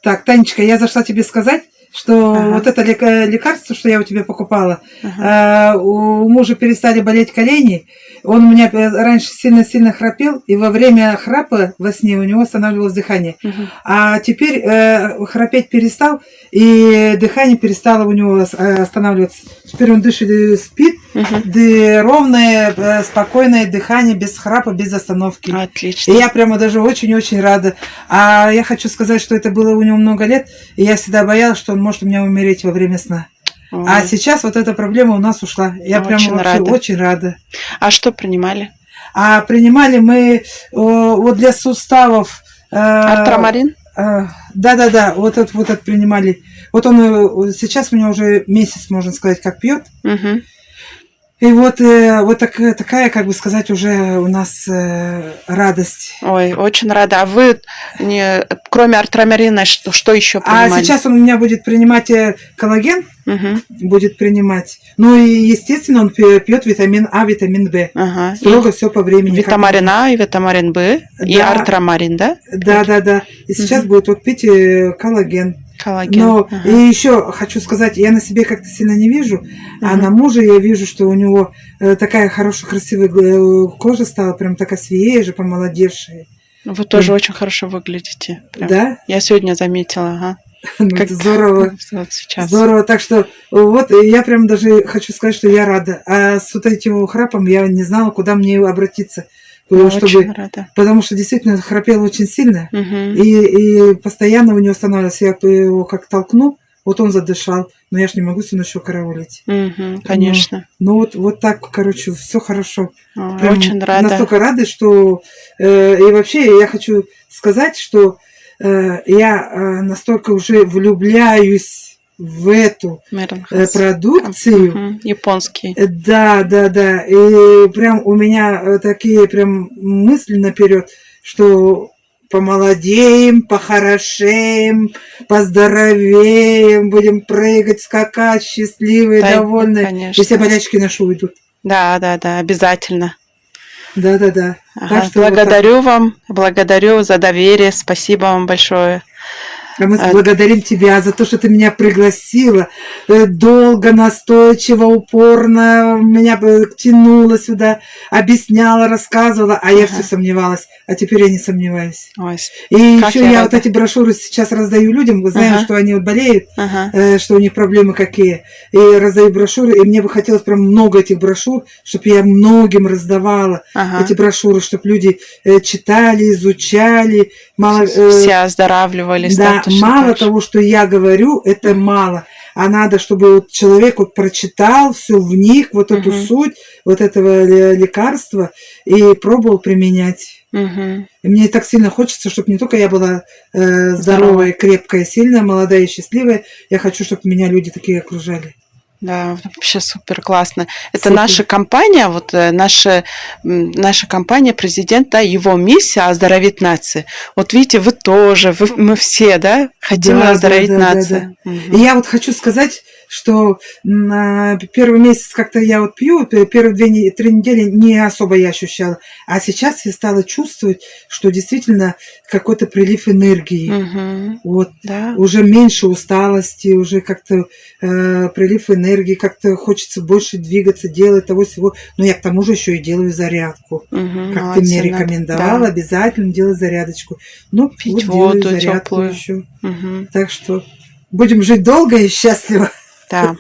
Так, Танечка, я зашла тебе сказать, что вот это лекарство, что я у тебя покупала, у мужа перестали болеть колени. Он у меня раньше сильно-сильно храпел, и во время храпа во сне у него останавливалось дыхание. А теперь храпеть перестал, и дыхание перестало у него останавливаться. Теперь он дышит и спит, ровное, спокойное дыхание, без храпа, без остановки. Отлично. И я прямо даже очень-очень рада. А я хочу сказать, что это было у него много лет, и я всегда боялась, что он может у меня умереть во время сна. Ой. А сейчас вот эта проблема у нас ушла. Я прямо вообще очень рада. А что принимали? А принимали мы вот для суставов... Артромарин? Да. Вот этот принимали. Вот он сейчас у него уже месяц, можно сказать, как пьет. И вот такая, как бы сказать, уже у нас радость. Ой, очень рада. А вы, кроме артромарина, что еще принимали? А сейчас он у меня будет принимать коллаген, будет принимать. Ну и, естественно, он пьет витамин А, витамин В. Строго все по времени. Витамин А и витамин В, и артромарин, да? Да. И сейчас будет вот пить коллаген. Коллаген. Но и еще хочу сказать, я на себе как-то сильно не вижу, а на муже я вижу, что у него такая хорошая, красивая кожа стала, прям такая свежая, помолодевшая. Вы тоже очень хорошо выглядите. Прям. Да? Я сегодня заметила, Ну, как здорово. Вот сейчас. Здорово. Так что вот я прям даже хочу сказать, что я рада. А с вот этим храпом я не знала, куда мне обратиться. Очень рада. Потому что действительно храпел очень сильно. И постоянно у него останавливался. Я его как толкну, вот он задышал. Но я ж не могу всю ночь караулить. Конечно. Ну вот так, короче, все хорошо. Прям очень рада. Настолько рада, что... И вообще я хочу сказать, что я настолько уже влюбляюсь в эту продукцию. Японский. Да. И прям у меня такие прям мысли наперед, что помолодеем, похорошеем, поздоровеем, будем прыгать, скакать, счастливые, довольные. Конечно. И все болячки наши уйдут. Да, обязательно. Да. Ага, благодарю за доверие, спасибо вам большое. А мы благодарим тебя за то, что ты меня пригласила. Долго, настойчиво, упорно меня тянула сюда, объясняла, рассказывала, а я все сомневалась. А теперь я не сомневаюсь. Ой, и еще я вот эти брошюры сейчас раздаю людям. Мы знаем, что они вот болеют, что у них проблемы какие. И раздаю брошюры. И мне бы хотелось прям много этих брошюр, чтобы я многим раздавала эти брошюры, чтобы люди читали, изучали. Все оздоравливались. Да, мало того, что я говорю, это мало. А надо, чтобы вот человек вот прочитал, все вник, вот эту суть вот этого лекарства и пробовал применять. И мне так сильно хочется, чтобы не только я была здоровая, крепкая, сильная, молодая и счастливая. Я хочу, чтобы меня люди такие окружали. Да, вообще супер классно. Это наша компания, вот наша компания, президент, да, его миссия оздоровить нации. Вот видите, вы тоже, мы все, да, хотим оздоровить нацию. И я вот хочу сказать, что первый месяц как-то я вот пью, первые 2-3 недели не особо я ощущала. А сейчас я стала чувствовать, что действительно какой-то прилив энергии. Вот. Да. Уже меньше усталости, уже как-то прилив энергии, как-то хочется больше двигаться, делать того всего. Но я к тому же еще и делаю зарядку. Как ты мне рекомендовала, обязательно делай зарядочку. Ну, пить вот воду делаю зарядку теплую. еще. Так что будем жить долго и счастливо. Да.